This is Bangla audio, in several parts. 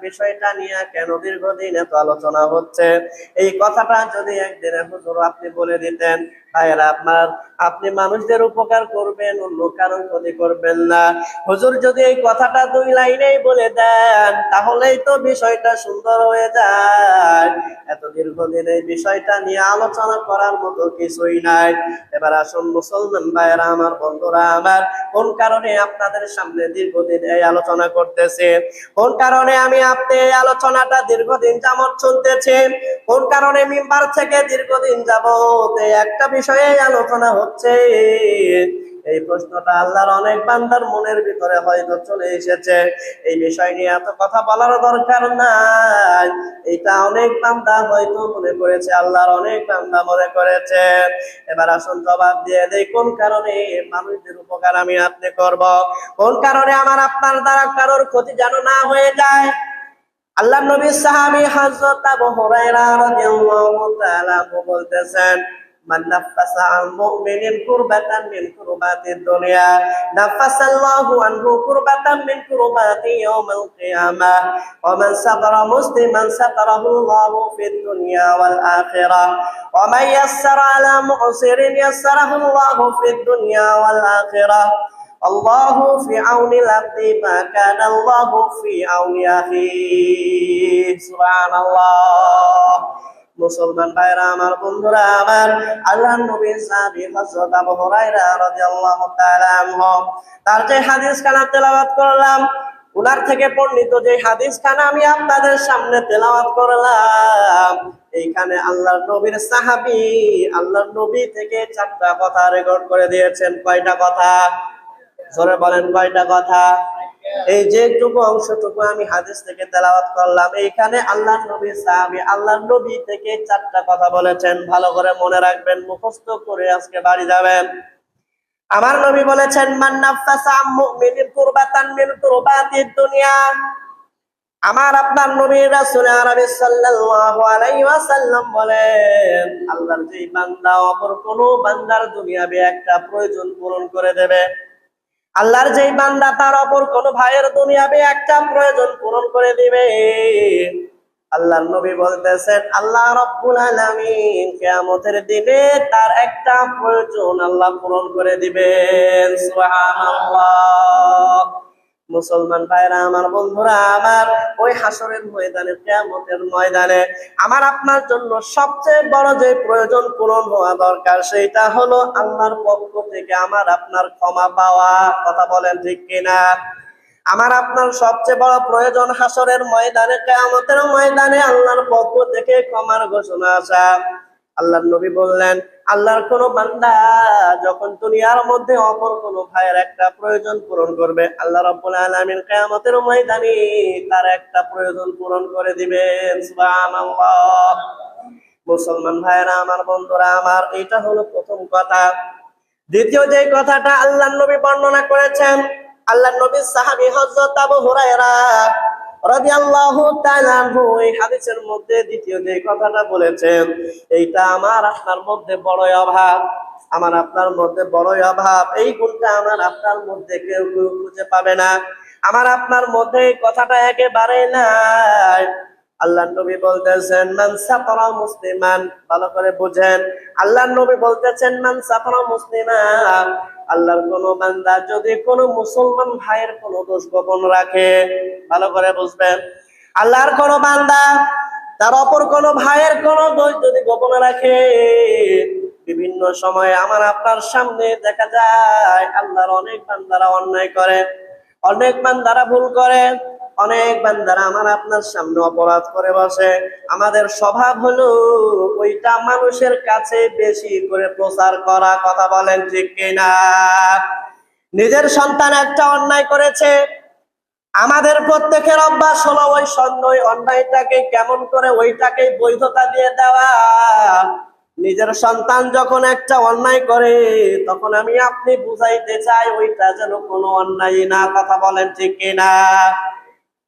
বিষয়টা নিয়ে কেন দীর্ঘদিন এত আলোচনা হচ্ছে, এই কথাটা যদি একদিনে হুজুর আপনি বলে দিতেন, ভাইয়েরা আপনি মানুষদের উপকার করবেন, অন্য কারোর ক্ষতি করবেন না। হুজুর যদি এই কথাটা 2 লাইনেই বলে দেন তাহলেই তো বিষয়টা সুন্দর হয়ে যায়। এত দীর্ঘদিন এই বিষয়টা নিয়ে আলোচনা করার মতো কিছুই নাই। এবার আসুন মুসলমান ভাইয়েরা আমার, বন্ধুরা আমার, কোন কারণে আপনাদের সামনে দীর্ঘদিন এই আলোচনা করতেছে, কোন কারণে আপনি এই আলোচনাটা দীর্ঘদিন যাবত চলতেছে, কোন কারণে মিম্বার থেকে দীর্ঘদিন যাবত এই একটা বিষয়ে আলোচনা হচ্ছে, এই প্রশ্নটা আল্লাহর অনেক বান্দার মনের ভিতরে হয়তো চলে এসেছে। এই বিষয় নিয়ে এত কথা বলার দরকার নাই, এটা অনেক বান্দা হয়তো মনে করেছে, আল্লাহর অনেক বান্দা মনে করেছে। এবার আসুন জবাব দিয়ে দেই, কোন কারণে মানুষদের উপকার আপনি করব, কোন কারণে আপনার দ্বারা কারোর ক্ষতি যেন না হয়ে যায়। আল্লাহর নবী সাহাবী হযরত আবু হুরায়রা রাদিয়াল্লাহু তাআলা বলতেছেন, মান নাফাসা আন মুমিনিন কুরবাতান মিন কুরবাতিদ দুনিয়া নাফাসাল্লাহু আনহু কুরবাতান মিন কুরবাতি ইয়াউমিল কিয়ামাহ ওয়া মান সাতারা মুসলিমান সাতারাহুল্লাহু ফিদ দুনিয়া ওয়াল আখিরাহ ওয়া মান ইয়াসসারা আলা মু'সিরিন ইয়াসসারাহুল্লাহু ফিদ দুনিয়া ওয়াল আখিরাহ আল্লাহু ফি আউনিল আবদি মা কানা আল্লাহু ফি আউনি আখিহি। সুবহানাল্লাহ। মুসলমান ভাইরা আমার, বন্ধুরা আমার, আল্লাহর নবী সাহাবী হযরত আবু হুরায়রা রাদিয়াল্লাহু তাআলা আনহু তার যে হাদিস খানা তেলাওয়াত করলাম, উনার থেকে বর্ণিত যে হাদিস খানা আমি আপনাদের সামনে তেলাওয়াত করলাম, এইখানে আল্লাহর নবীর সাহাবী আল্লাহর নবী থেকে 4টা কথা রেকর্ড করে দিয়েছেন। কয়টা কথা? জোরে বলেন, কয়টা কথা? এই যেটুকু অংশটুকু আমি হাদিস থেকে তেলাওয়াত করলাম, এইখানে আল্লাহর নবী সাহাবী আল্লাহর নবী থেকে 4টা কথা বলেছেন। ভালো করে মনে রাখবেন, মুখস্থ করে আজকে বাড়ি যাবেন। আমার নবী বলেছেন, মান নাফাসা আম মুমিনিন কুরবাতান মিন কুরবাতিদ দুনিয়া। আমার আপনার নবী রাসূল আরবি সাল্লাল্লাহু আলাইহি ওয়াসাল্লাম বলেন, আল্লাহর যেই বান্দা অপর কোন বান্দার দুনিয়াবি একটা প্রয়োজন পূরণ করে দেবে, আল্লাহর যেই বান্দা তার অপর কোন ভাইয়ের দুনিয়াবি একটা প্রয়োজন পূরণ করে দিবে, আল্লাহর নবী বলতেছেন আল্লাহ রাব্বুল আলামিন কিয়ামতের দিনে তার একটা প্রয়োজন আল্লাহ পূরণ করে দিবেন। সুবহানাল্লাহ। মুসলমান ভাইরা আমার, বন্ধুরা আমার, ওই হাসরের ময়দানে, কিয়ামতের ময়দানে আমার আপনার জন্য সবচেয়ে বড় যে প্রয়োজন পূরণ হওয়া দরকার, সেটা হলো আল্লাহর পক্ষ থেকে আমার আপনার ক্ষমা পাওয়া। কথা বলেন ঠিক কিনা? আমার আপনার সবচেয়ে বড় প্রয়োজন হাসরের ময়দানে, কিয়ামতের ময়দানে আল্লাহর পক্ষ থেকে ক্ষমার ঘোষণা আসা। আল্লাহর নবী বললেন, আল্লাহর কোন বান্দা যখন দুনিয়ার মধ্যে অপর কোন ভাইয়ের একটা প্রয়োজন পূরণ করবে, আল্লাহ রাব্বুল আলামিন কিয়ামতের ময়দানে তার একটা প্রয়োজন পূরণ করে দিবেন। সুবহানাল্লাহ। মুসলমান ভাইয়েরা আমার, বন্ধুরা আমার, এটা হলো প্রথম কথা। দ্বিতীয় যে কথাটা আল্লাহর নবী বর্ণনা করেছেন, আল্লাহর নবী সাহাবী হযরত আবু হুরায়রা রাদিয়াল্লাহু তাআলা আনহু এই হাদিসের মধ্যে দ্বিতীয় যে কথাটা বলেছেন, এইটা আমার আপনার মধ্যে বড়ই অভাব, আমার আপনার মধ্যে বড়ই অভাব। এই গুণটা আমার আপনার মধ্যে কেউ খুঁজে পাবে না, আমার আপনার মধ্যে এই কথাটা একেবারে নাই। আল্লাহর নবী বলতেছেন, মান সাতারা মুসলিমান। ভালো করে বুঝেন, আল্লাহর নবী বলতেছেন, মান সাতারা মুসলিমান, আল্লাহর কোন বান্দা যদি কোন মুসলমান ভাইয়ের কোন দোষ গোপন রাখে, ভালো করে বুঝবেন, আল্লাহর কোন বান্দা তার অপর কোন ভাইয়ের কোন দোষ যদি গোপন রাখে, বিভিন্ন সময়ে আমার আপনার সামনে দেখা যায় আল্লাহর অনেক বান্দারা অন্যায় করে, অনেক বান্দারা ভুল করে, অনেক বান্দারা আমার আপনার সামনে অপরাধ করে বসে। আমাদের স্বভাব হলো ওইটা মানুষের কাছে বেশি করে প্রচার করা। কথা বলেন ঠিক কিনা? নিজের সন্তান একটা অন্যায় করেছে, আমাদের প্রত্যেকের অভ্যাস হলো ওই অন্যায়টাকে কেমন করে ওইটাকে বৈধতা দিয়ে দেওয়া। নিজের সন্তান যখন একটা অন্যায় করে, তখন আপনি বুঝাইতে চাই ওইটা যেন কোনো অন্যায় না। কথা বলেন ঠিক কিনা?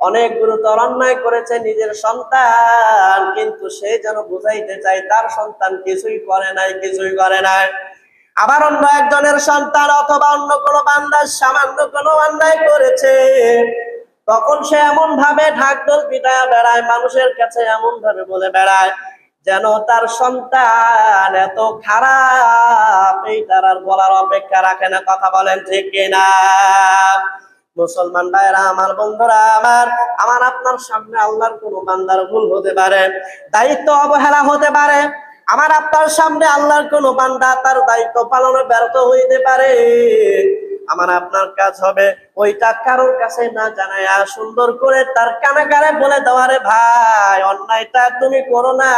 অনেক গুরুতর অন্যায় করেছে নিজের সন্তান, কিন্তু সে যেন বুঝাইতে চায় তার সন্তান কিছুই করে নাই। আবার অন্য একজনের সন্তান অথবা অন্য কোনো বান্দা সামান্য কোনো অন্যায় করেছে, তখন সে এমন ভাবে ঢাকঢোল পিটায় বেড়ায়, মানুষের কাছে এমন ভাবে বলে বেড়ায় যেন তার সন্তান এত খারাপ, এই তার আর বলার অপেক্ষা রাখে না। কথা বলেন ঠিক কিনা? মুসলমান ভাইরা আমার, বন্ধুরা আমার, আমার আপনার সামনে আল্লাহর কোন বান্দার ভুল হতে পারে, দায়িত্ব অবহেলা হতে পারে। আমার আপনার সামনে আল্লাহর কোন বান্দা তার দায়িত্ব পালনে ব্যর্থ হইতে পারে। আমার আপনার কাজ হবে ওইটা কারোর কাছে না জানায়া সুন্দর করে তার কানে কানে বলে দেওয়ারে, ভাই অন্যায়টা তুমি করো না,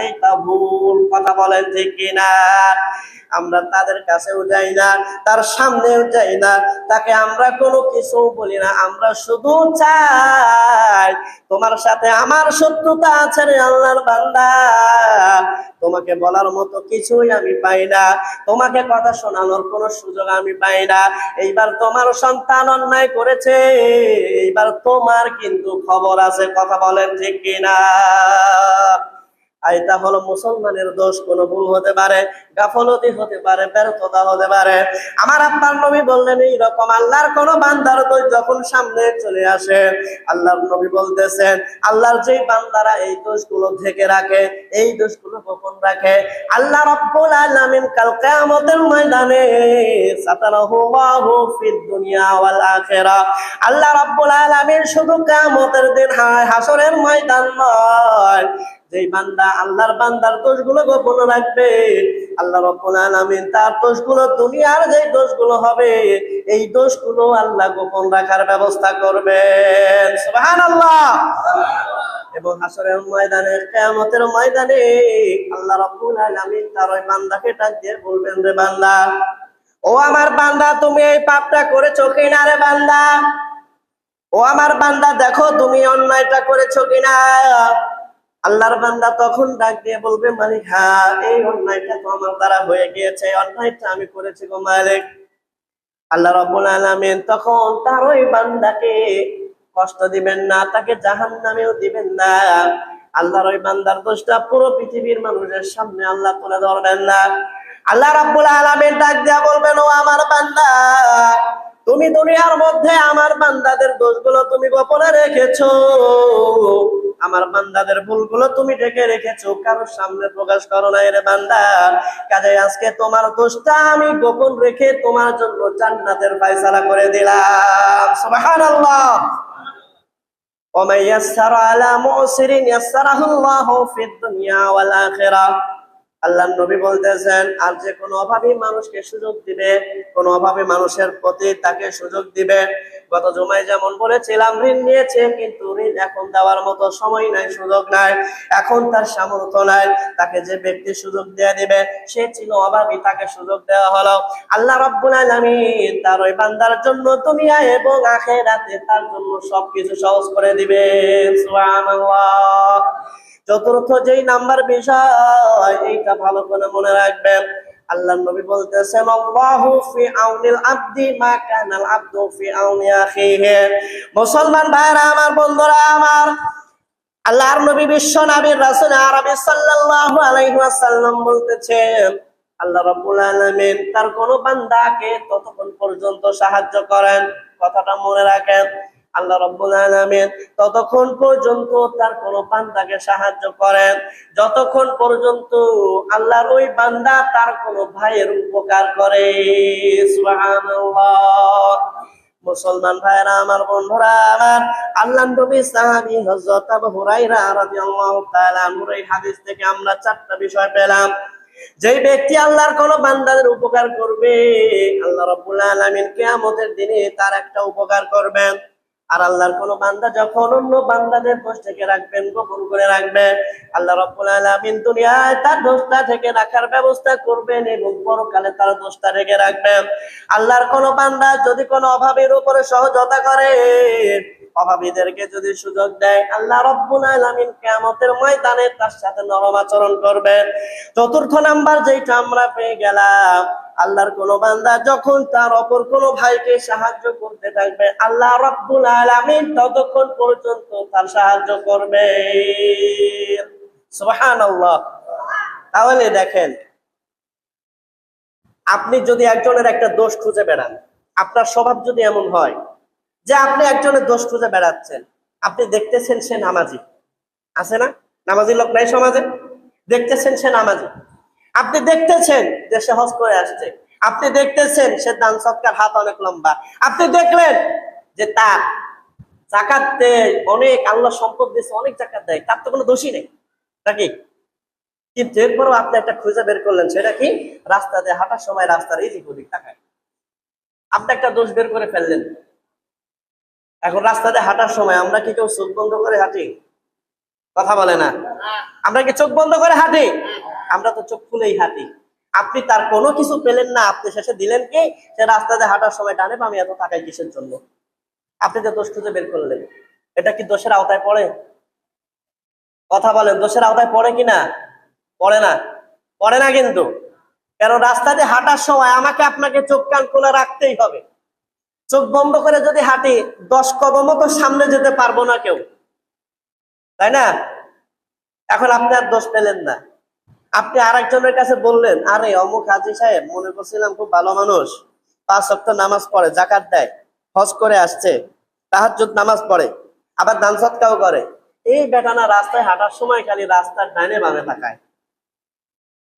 এইটা ভুল। কথা বলেন ঠিক কিনা? আমরা তাদের কাছেও যাই না, তার সামনেও যাই না, তাকে আমরা কোনো কিছু বলি না। আমরা শুধু চাই তোমার সাথে আমার শত্রুতা আছে রে আল্লাহর বান্দা, তোমাকে বলার মতো কিছুই আমি পাই না, তোমাকে কথা শোনানোর কোনো সুযোগ আমি পাই না। এইবার তোমার সন্তান অন্যায় করেছে, এইবার তোমার কিন্তু খবর আছে। কথা বলেন ঠিক কিনা? এটা হলো মুসলমানের দোষ। কোনো ভুল হতে পারে, গাফলতি হতে পারে, ব্যর্থতা হতে পারে। আমার আপনার নবী বললেন এইরকম আল্লাহর কোন বান্দার দোষ যখন সামনে চলে আসে, আল্লাহর নবী বলতেছেন আল্লাহর যে বান্দারা এই দোষগুলো ঢেকে রাখে, এই দোষগুলো গোপন রাখে, আল্লাহ রাব্বুল আলামিন কাল কিয়ামতের ময়দানে সাতারাহু ফিদ দুনিয়া ওয়াল আখিরাহ, আল্লাহ রাব্বুল আলামিন শুধু কিয়ামতের দিন হাসরের ময়দান নয়, যেই বান্দা আল্লাহর বান্দার দোষগুলো গোপন রাখবে, আল্লাহ রাব্বুল আলামিন তার দোষগুলো, দুনিয়ার যে দোষগুলো হবে, এই দোষগুলো আল্লাহ গোপন রাখার ব্যবস্থা করবেন। সুবহানাল্লাহ। এবং হাসরের ময়দানে, কিয়ামতের ময়দানে আল্লাহ রাব্বুল আলামিন তার ওই বান্দাকে ডাক দিয়ে বলবেন, রে বান্দা, ও আমার বান্দা, তুমি এই পাপটা করেছো কিনা রে বান্দা? ও আমার বান্দা, দেখো তুমি অন্যায়টা করেছো কিনা? আল্লাহর বান্দা তখন ডাক দিয়ে বলবে, মালিক হ্যাঁ, এই অন্যায়টা তো আমার দ্বারা হয়ে গিয়েছে, অন্যায়টা আমি করেছি গো মালিক। আল্লাহ রাব্বুল আলামিন তখন তার ওই বান্দাকে কষ্ট দিবেন না, তাকে জাহান্নামেও দিবেন না। আল্লাহর ওই বান্দার দোষটা পুরো পৃথিবীর মানুষের সামনে আল্লাহ তুলে ধরবেন না। আল্লাহ রাব্বুল আলামিন ডাক দিয়া বলবেন, ও আমার বান্দা, তুমি দুনিয়ার মধ্যে আমার বান্দাদের দোষগুলো তুমি গোপনে রেখেছো, আমার বান্দাদের ভুলগুলো তুমি ঢেকে রেখেছো, কারোর সামনে প্রকাশ করো নাই রে বান্দা। কাজে আজকে তোমার দোষটা আমি গোপন রেখে তোমার জন্য জান্নাতের ফয়সালা করে দিলাম। সুবহানাল্লাহ। ومن يسر على معسر يسره الله في الدنيا والآخرة। আল্লাহর নবী বলতেছেন, আর যে কোনো অভাবী মানুষকে সুযোগ দিবে, কোন অভাবী মানুষের প্রতি তাকে সুযোগ দিবে। গত জুমায় যেমন বলেছিলাম, ঋণ নিয়েছে কিন্তু ঋণ এখন দেওয়ার মতো সময় নাই, সুযোগ নাই, এখন তার সামর্থ্য নাই, তাকে যে ব্যক্তি সুযোগ দিয়ে দিবে সে ছিল অভাবী, তাকে সুযোগ দেওয়া হলো। আল্লাহ রাব্বুল আলামিন তার ওই বান্দার জন্য দুনিয়া এবং আখিরাতে তার জন্য সবকিছু সহজ করে দিবেন। সুবহানাল্লাহ। চতুর্থ যেই নাম্বার বিষয়, এইটা ভালো করে মনে রাখবেন, আল্লাহর নবী বলতেছেন, আল্লাহু ফি আউনিল আবদি মা কানাল আবদু ফি আউনি আখিহি। মুসলমান ভাইরা আমার, বন্ধুরা আমার, আল্লাহর নবী বিশ্ব নবী রাসূল আরবি সাল্লাল্লাহু আলাইহি ওয়াসাল্লাম বলতেছেন, আল্লাহ রাব্বুল আলামিন তার কোন বান্দাকে ততক্ষণ পর্যন্ত সাহায্য করেন, কথাটা মনে রাখেন, আল্লাহ রাব্বুল আলামিন ততক্ষণ পর্যন্ত তার কোন বান্দাকে সাহায্য করেন যতক্ষণ পর্যন্ত আল্লাহর ওই বান্দা তার কোন ভাইয়ের উপকার করে। সুবহানাল্লাহ। মুসলমান ভাইরা আমার, বন্ধুরা আমার, আল্লাহর নবী সাহাবী হযরত আবু হুরায়রা রাদিয়াল্লাহু তাআলা আনহুর এই হাদিস থেকে আমরা চারটা বিষয় পেলাম। যে ব্যক্তি আল্লাহর কোন বান্দাদের উপকার করবে, আল্লাহ রাব্বুল আলামিন কিয়ামতের দিনে তার একটা উপকার করবেন। আর আল্লাহর কোন বান্দা যখন অন্য বান্দাদের দোষ থেকে রাখবেন, গোপন করে রাখবেন, আল্লাহ রাব্বুল আলামিন দুনিয়ায় তার দোষটা থেকে রাখার ব্যবস্থা করবেন এবং পরকালে তার দোষটা রেখে রাখবেন। আল্লাহর কোন বান্দা যদি কোনো অভাবের উপরে সহযোগিতা করে, অভাবীদেরকে যদি সুযোগ দেয়, আল্লাহ রাব্বুল আলামিন কিয়ামতের ময়দানে তার সাথে নরম আচরণ করবেন। চতুর্থ নাম্বার যেটা আমরা পেয়ে গেলাম, আল্লাহর কোন বান্দা যখন তার অপর কোন ভাইকে সাহায্য করতে থাকবে, আল্লাহ রাব্বুল আলামিন ততক্ষণ পর্যন্ত তার সাহায্য করবে। সুবহানাল্লাহ। তাহলে দেখেন, আপনি যদি একজনের একটা দোষ খুঁজে বেড়ান, আপনার স্বভাব যদি এমন হয় যে আপনি একজনের দোষ খুঁজে বেড়াচ্ছেন, আপনি দেখতেছেন সে নামাজি, আছে না নামাজি লোক নাই সমাজে, দেখতেছেন সে নামাজি, আপনি দেখতেছেন যে সে হজ করে আসছে, আপনি দেখতেছেন সে দান সৎকার হাত অনেক লম্বা, আপনি দেখলেন যে তার জাকাত দেয় অনেক, আল্লাহ সম্পদ দিয়েছে অনেক জাকাত দেয়, তার তো কোনো দোষই নেই নাকি? কিন্তু এরপরও আপনি একটা খুঁজে বের করলেন, সেটা কি? রাস্তাতে হাঁটার সময় রাস্তার এদিক ওদিক তাকায়, আপনি একটা দোষ বের করে ফেললেন। এখন রাস্তাতে হাঁটার সময় আমরা কি কেউ চোখ বন্ধ করে হাঁটি? কথা বলে না। আমরা কি চোখ বন্ধ করে হাঁটি? আমরা তো চোখ খুলেই হাঁটি। আপনি তার কোনো কিছু পেলেন না, আপনি শেষে দিলেন কি? সে রাস্তাতে হাঁটার সময় ডানে বামে এত তাকায় কিসের জন্য? আপনি যে দোষ খুঁজে বের করলেন, এটা কি দোষের আওতায় পড়ে? কথা বলেন, দোষের আওতায় পড়ে কিনা? পড়ে না, পড়ে না কিন্তু। কারণ রাস্তাতে হাঁটার সময় আমাকে আপনাকে চোখ কান খোলা রাখতেই হবে। চোখ বন্ধ করে যদি হাঁটি 10 কদমও তো সামনে যেতে পারবো না কেউ, তাই না? এখন আপনি আর দোষ পেলেন না, আপনি আরেকজনের কাছে বললেন, আরে অমুক হাজী সাহেব মনে করছিলাম খুব ভালো মানুষ, 5 ওয়াক্ত নামাজ পড়ে, জাকাত দেয়, হজ করে আসছে, তাহাজ্জুদ নামাজ পড়ে, আবার দান সৎকাও করে, এই বেটানা রাস্তায় হাঁটার সময় খালি রাস্তার ডানে বামে তাকায়।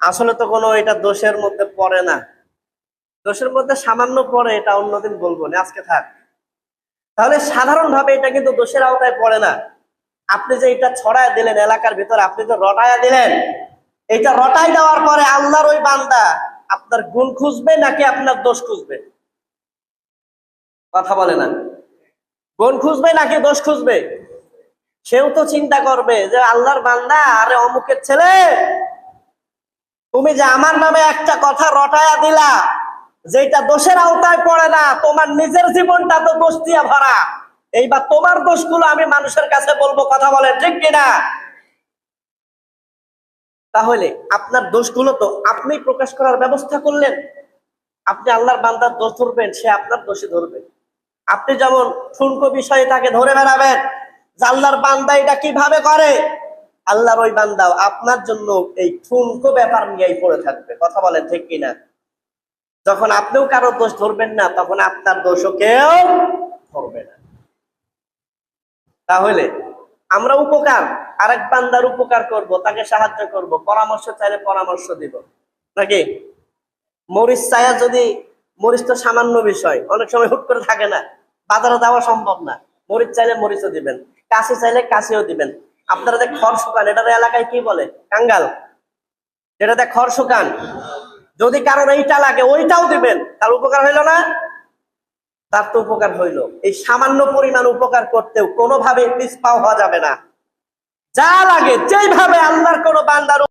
আসলে তো কোনো এটা দোষের মধ্যে পড়ে না, দোষের মধ্যে সামান্য পড়ে, এটা অন্যদিন বলবো না, আজকে থাক। তাহলে সাধারণভাবে এটা কিন্তু দোষের আওতায় পড়ে না। আপনি যে এটা ছড়ায় দিলেন এলাকার ভিতরে, আপনি তো রটায়া দিলেন, এটা রটাই দেওয়ার পরে আল্লাহর ওই বান্দা আপনার গুণ খুঁজবে নাকি আপনার দোষ খুঁজবে? কথা বলে না। গুণ খুঁজবে নাকি দোষ খুঁজবে? সেও তো চিন্তা করবে যে আল্লাহর বান্দা, আরে অমুকের ছেলে, তুমি যে আমার নামে একটা কথা রটায়া দিলা যেটা দোষের আওতায় পড়ে না, তোমার নিজের জীবনটা তো দোষ দিয়া ভরা, এইবার তোমার দোষগুলো আমি মানুষের কাছে বলবো। কথা বলে ঠিক কিনা? তাহলে আপনার দোষগুলো তো আপনি প্রকাশ করার ব্যবস্থা করলেন। আপনি আল্লাহর বান্দার দোষ ধরবেন, সে আপনার দোষী ধরবে। আপনি যেমন ঠুনকো বিষয়ে তাকে ধরে বেড়াবেন যে আল্লাহর বান্দা এটা কিভাবে করে, আল্লাহর ওই বান্দাও আপনার জন্য এই ঠুনকো ব্যাপার নিয়েই পড়ে থাকবে। কথা বলেন ঠিক কিনা? যখন আপনিও কারো দোষ ধরবেন না, তখন আপনার দোষও কেউ ধরবে না। তাহলে আমরা উপকার, আরেক বান্দার উপকার করব, তাকে সাহায্য করব, পরামর্শ চাইলে পরামর্শ দিব নাকি? মরিচ চায়া যদি, মরিচ তো সামান্য বিষয়, অনেক সময় হুট করে থাকে না, বাজারে দেওয়া সম্ভব না, মরিচ চাইলে মরিচও দিবেন, কাশি চাইলে কাশিও দিবেন। আপনারা যে খড় শুকান, এটার এলাকায় কি বলে? কাঙ্গাল। যেটাতে খড় শুকান, যদি কারোর এইটা লাগে ওইটাও দিবেন, তার উপকার হইল না? তার তো উপকার হইল। এই সামান্য পরিমাণ উপকার করতেও কোনোভাবে পিছপা হওয়া যাবে না। যা লাগে যেইভাবে আল্লাহর কোন বান্দার